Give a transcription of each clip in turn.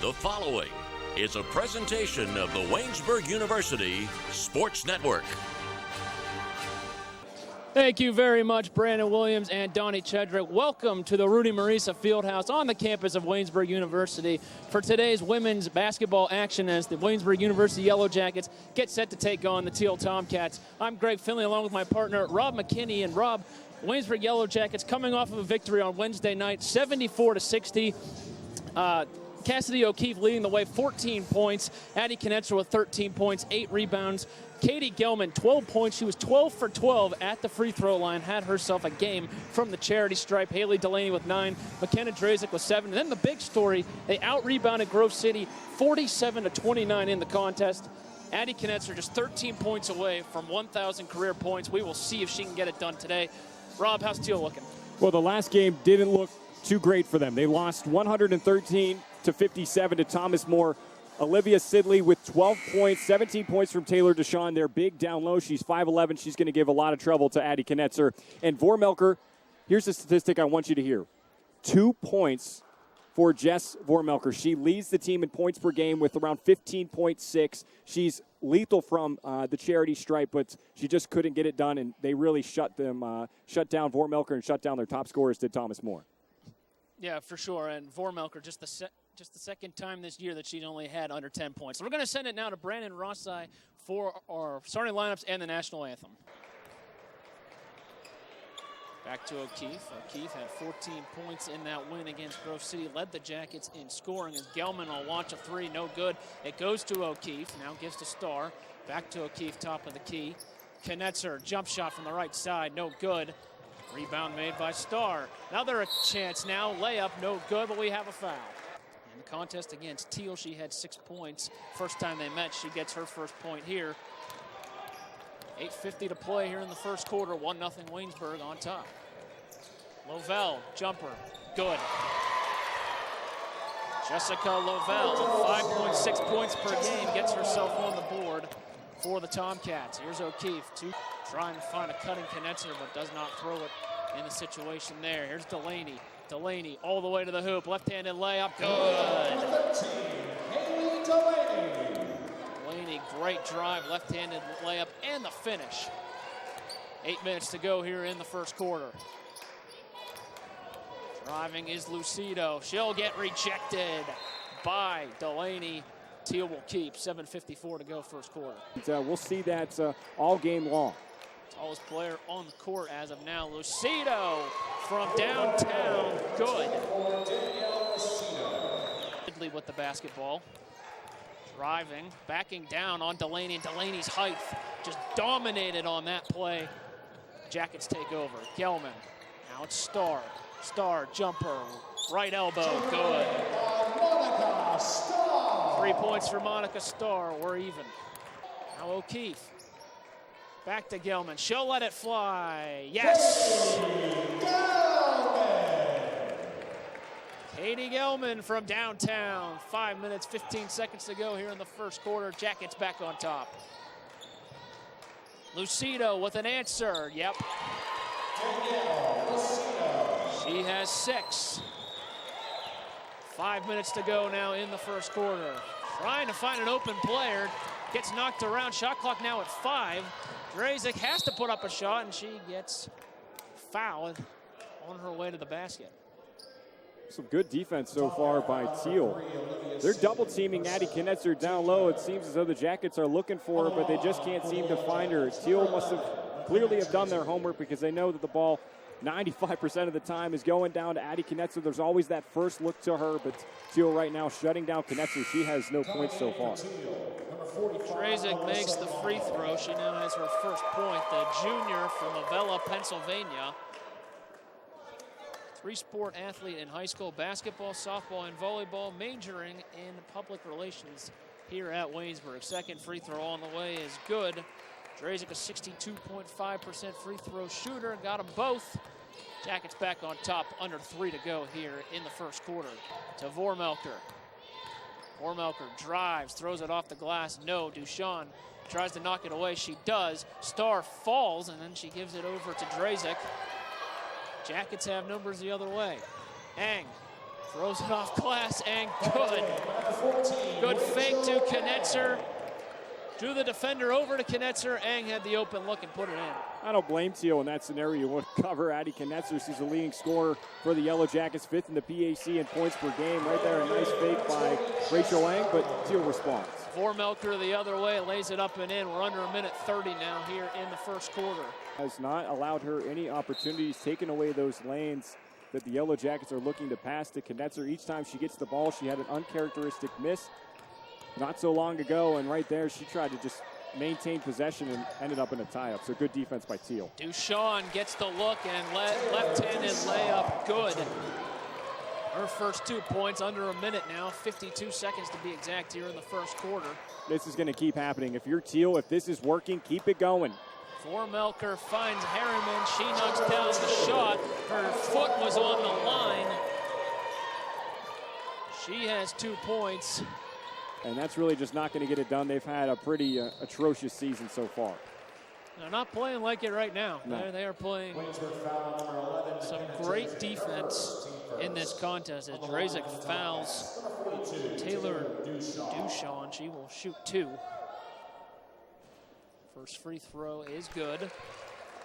The following is a presentation of the Waynesburg University Sports Network. Thank you very much, Brandon Williams and Donnie Chedrick. Welcome to the Rudy Marisa Fieldhouse on the campus of Waynesburg University for today's women's basketball action as the Waynesburg University Yellow Jackets get set to take on the Thiel Tomcats. I'm Greg Finley along with my partner Rob McKinney. And Rob, Waynesburg Yellow Jackets coming off of a victory on Wednesday night, 74-60. Cassidy O'Keefe leading the way, 14 points. Addie Knetzer with 13 points, 8 rebounds. Katie Gelman, 12 points. She was 12 for 12 at the free throw line, had herself a game from the charity stripe. Haley Delaney with 9, McKenna Drazik with 7. And then the big story, they out-rebounded Grove City 47-29 in the contest. Addie Knetzer just 13 points away from 1,000 career points. We will see if she can get it done today. Rob, how's Thiel looking? Well, the last game didn't look too great for them. They lost 113-57 to Thomas More. Olivia Sidley with 12 points, 17 points from Taylor Deshawn. They're big down low. She's 5'11". She's going to give a lot of trouble to Addie Knetzer. And Vormelker, here's a statistic I want you to hear. 2 points for Jess Vormelker. She leads the team in points per game with around 15.6. She's lethal from the charity stripe, but she just couldn't get it done, and they really shut down Vormelker and shut down their top scorers, did Thomas More. Yeah, for sure. And Vormelker, just the second time this year that she's only had under 10 points. So we're going to send it now to Brandon Rossai for our starting lineups and the national anthem. Back to O'Keefe. O'Keefe had 14 points in that win against Grove City. Led the Jackets in scoring as Gelman will launch a three. No good. It goes to O'Keefe. Now gives to Starr. Back to O'Keefe, top of the key. Knetzer, jump shot from the right side. No good. Rebound made by Starr. Another chance now. Layup, no good, but we have a foul. In the contest against Thiel, she had 6 points. First time they met, she gets her first point here. 8:50 to play here in the first quarter. 1-0 Waynesburg on top. Lovell, jumper, good. Jessica Lovell, 5.6 points per game, gets herself on the board for the Tomcats. Here's O'Keefe, trying to find a cutting Knetzer, but does not throw it in the situation there. Here's Delaney. Delaney all the way to the hoop. Left-handed layup. Good. Delaney, great drive. Left-handed layup and the finish. 8 minutes to go here in the first quarter. Driving is Lucido. She'll get rejected by Delaney. Thiel will keep. 7:54 to go first quarter. We'll see that all game long. Tallest player on the court as of now, Lucido from downtown, good. Sidley with the basketball. Driving, backing down on Delaney, and Delaney's height just dominated on that play. Jackets take over. Gelman, now it's Starr. Starr, jumper, right elbow, good. 3 points for Monica Starr, we're even. Now O'Keefe. Back to Gelman. She'll let it fly. Yes! Katie Gelman from downtown. 5 minutes, 15 seconds to go here in the first quarter. Jackets back on top. Lucido with an answer. Yep. She has 6. 5 minutes to go now in the first quarter. Trying to find an open player. Gets knocked around. Shot clock now at 5. Drazik has to put up a shot, and she gets fouled on her way to the basket. Some good defense so far by Thiel. They're double-teaming Addie Knetzer down low. It seems as though the Jackets are looking for her, but they just can't seem to find her. Thiel must have clearly have done their homework because they know that the ball 95% of the time is going down to Addie Knetzer. There's always that first look to her, but Thiel right now shutting down Knetzer. She has no points so far. Drazik makes the free throw. She now has her first point. The junior from Avella, Pennsylvania. 3-sport athlete in high school, basketball, softball, and volleyball, majoring in public relations here at Waynesburg. Second free throw on the way is good. Drazik, a 62.5% free throw shooter, got them both. Jackets back on top, under 3 to go here in the first quarter. To Vormelker. Vormelker drives, throws it off the glass. No, Deshawn tries to knock it away. She does. Starr falls, and then she gives it over to Drazik. Jackets have numbers the other way. Ang Throws it off glass and good. Good fake to Knetzer. Drew the defender over to Knetzer. Eng had the open look and put it in. I don't blame Thiel in that scenario. You want to cover Addie Knetzer. She's the leading scorer for the Yellow Jackets, 5th in the PAC in points per game. Right there, a nice fake by Rachel Eng, but Thiel responds. Vormelker the other way, lays it up and in. We're under a minute 30 now here in the first quarter. Has not allowed her any opportunities, taken away those lanes that the Yellow Jackets are looking to pass to Knetzer. Each time she gets the ball, she had an uncharacteristic miss not so long ago, and right there she tried to just maintain possession and ended up in a tie-up. So good defense by Thiel. Duchon gets the look and left-handed layup, good. Her first 2 points, under a minute now, 52 seconds to be exact here in the first quarter. This is going to keep happening. If you're Thiel, if this is working, keep it going. Vormelker finds Harriman. She knocks down the shot. Her foot was on the line. She has 2 points. And that's really just not going to get it done. They've had a pretty atrocious season so far. They're not playing like it right now. No. They are playing some great defense in this contest. As Drazik fouls Taylor Duchon. She will shoot 2. First free throw is good.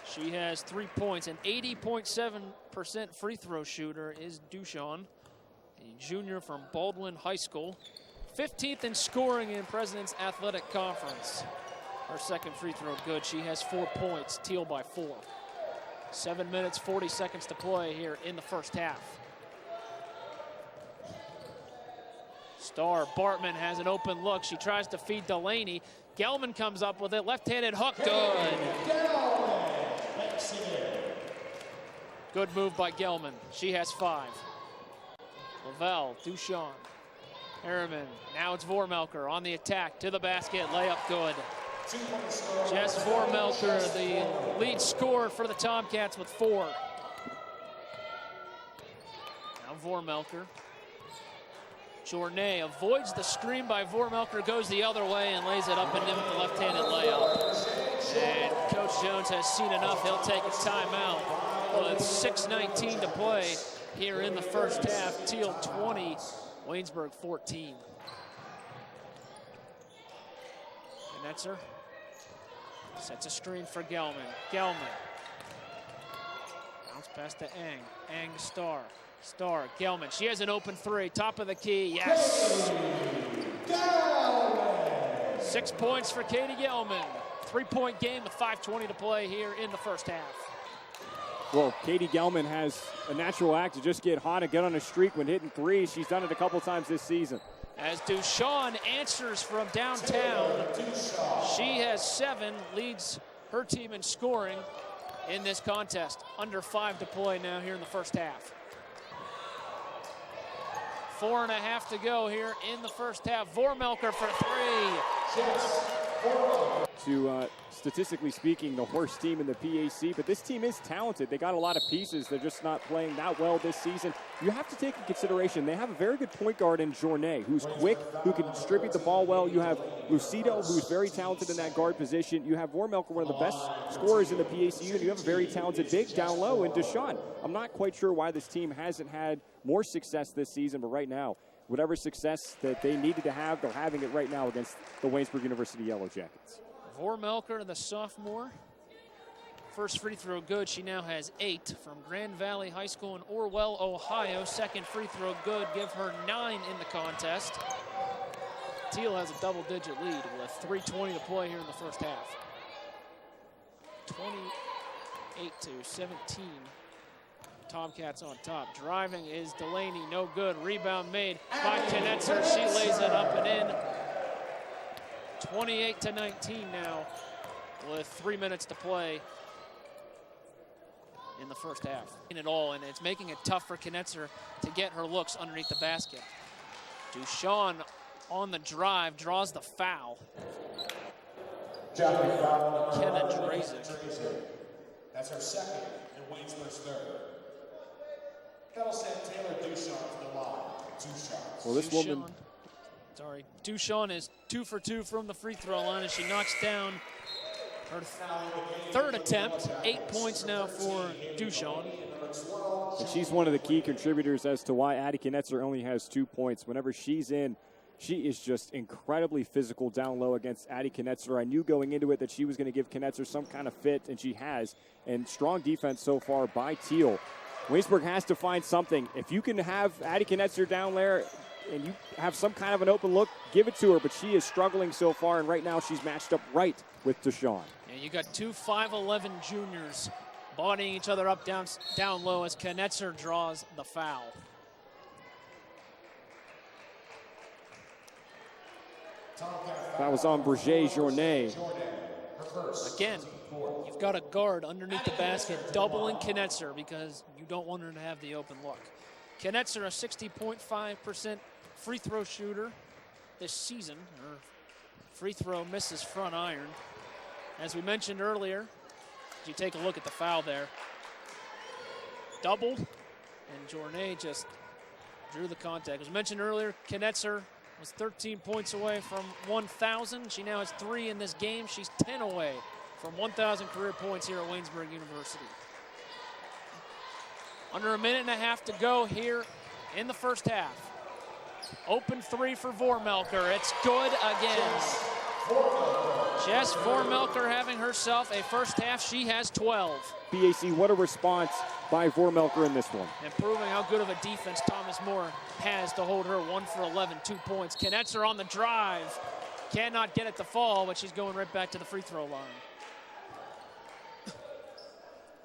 She has 3 points. An 80.7% free throw shooter is Duchon, a junior from Baldwin High School. 15th in scoring in President's Athletic Conference. Her second free throw good. She has 4 points. Thiel by 4. 7 minutes, 40 seconds to play here in the first half. Star Bartman has an open look. She tries to feed Delaney. Gelman comes up with it. Left-handed hook, good. Good move by Gelman. She has 5. Lavelle, Duchon, Harriman. Now it's Vormelker on the attack to the basket. Layup good. Jess Vormelker, the lead scorer for the Tomcats with 4. Now Vormelker. Journet avoids the screen by Vormelker, goes the other way and lays it up and in with the left-handed layup. And Coach Jones has seen enough. He'll take a timeout with 6:19 to play here in the first half. Thiel 20, Waynesburg 14. Knetzer sets a screen for Gelman. Gelman. Bounce pass to Eng. Eng to Star. Star, Gelman. She has an open 3. Top of the key. Yes. 6 points for Katie Gelman. 3-point game with 5:20 to play here in the first half. Well, Katie Gelman has a natural act to just get hot and get on a streak when hitting threes. She's done it a couple times this season. As Duchon answers from downtown, she has 7, leads her team in scoring in this contest. Under 5 to play now here in the first half. 4.5 to go here in the first half. Vormelker for 3. To statistically speaking, the worst team in the PAC, but this team is talented. They got a lot of pieces. They're just not playing that well this season. You have to take into consideration they have a very good point guard in Journet, who's quick, who can distribute the ball well. You have Lucido, who's very talented in that guard position. You have Vormelker, one of the best scorers in the PACU, and you have a very talented big down low in Duchon. I'm not quite sure why this team hasn't had more success this season, but right now, whatever success that they needed to have, they're having it right now against the Waynesburg University Yellow Jackets. Vormelker, the sophomore. First free throw good. She now has 8 from Grand Valley High School in Orwell, Ohio. Second free throw good. Give her 9 in the contest. Thiel has a double-digit lead with 3:20 to play here in the first half. 28-17. Tomcats on top. Driving is Delaney, no good. Rebound made by Knetzer. She lays it up and in. 28-19 now with 3 minutes to play in the first half. In it all, and it's making it tough for Knetzer to get her looks underneath the basket. Duchon on the drive, draws the foul. McKenna Drazik. That's her second and Waynesburg's third. That'll send Taylor Duchon to the line. 2 shots. Well, this woman... Duchon is 2 for 2 from the free throw line, and she knocks down her third attempt. 8 points now for Duchon. And she's one of the key contributors as to why Addie Knetzer only has 2 points. Whenever she's in, she is just incredibly physical down low against Addie Knetzer. I knew going into it that she was going to give Knetzer some kind of fit, and she has. And strong defense so far by Thiel. Waynesburg has to find something. If you can have Addie Knetzer down there and you have some kind of an open look, give it to her. But she is struggling so far, and right now she's matched up right with Deshawn. And you got two 5'11" juniors bodying each other up down low as Knetzer draws the foul. That was on Brigitte Journet. Again, you've got a guard underneath the basket doubling Knetzer because you don't want her to have the open look. Knetzer, a 60.5% free throw shooter this season. Her free throw misses front iron. As we mentioned earlier, you take a look at the foul there. Doubled, and Journet just drew the contact. As mentioned earlier, Knetzer was 13 points away from 1,000. She now has 3 in this game. She's 10 away from 1,000 career points here at Waynesburg University. Under a minute and a half to go here in the first half. Open 3 for Vormelker. It's good again. Jess Vormelker having herself a first half. She has 12. BAC, what a response by Vormelker in this one. And proving how good of a defense Thomas Moore has to hold her 1 for 11, 2 points. Knetzer on the drive. Cannot get it to fall, but she's going right back to the free throw line.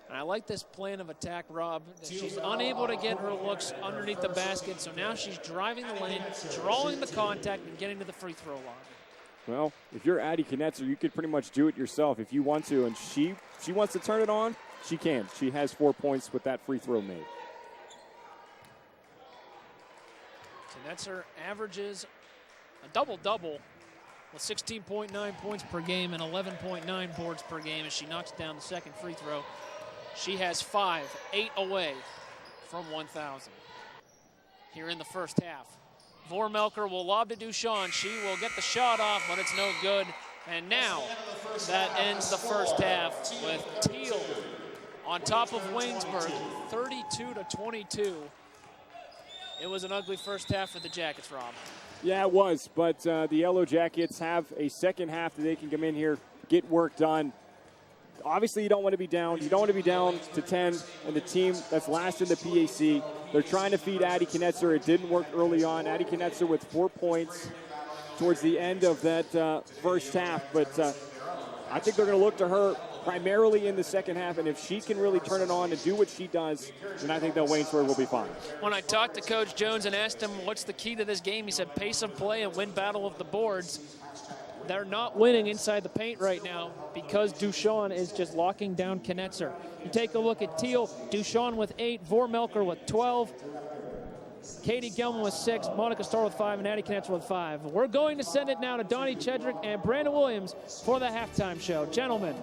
And I like this plan of attack, Rob. She's unable to get her looks underneath the basket, so now she's driving the lane, drawing the contact, and getting to the free throw line. Well, if you're Addie Knetzer, you could pretty much do it yourself if you want to, and she wants to turn it on, she can. She has 4 points with that free throw made. Knetzer averages a double-double with 16.9 points per game and 11.9 boards per game as she knocks down the second free throw. She has 5, 8 away from 1,000 here in the first half. Vormelker will lob to Deshawn. She will get the shot off, but it's no good. And now that ends the first half with Thiel on top of Waynesburg, 32-22. It was an ugly first half for the Jackets, Rob. Yeah, it was, but the Yellow Jackets have a second half that they can come in here, get work done. Obviously, you don't want to be down. You don't want to be down to 10, and the team that's last in the PAC. They're trying to feed Addie Knetzer. It didn't work early on. Addie Knetzer with 4 points towards the end of that first half, but I think they're going to look to her primarily in the second half, and if she can really turn it on and do what she does, then I think that Waynesburg will be fine. When I talked to Coach Jones and asked him what's the key to this game, he said pace of play and win battle of the boards. They're not winning inside the paint right now because Deshawn is just locking down Knetzer. You take a look at Thiel, Deshawn with 8, Vormelker with 12, Katie Gelman with 6, Monica Starr with 5, and Addie Knetzer with 5. We're going to send it now to Donnie Chedrick and Brandon Williams for the halftime show. Gentlemen.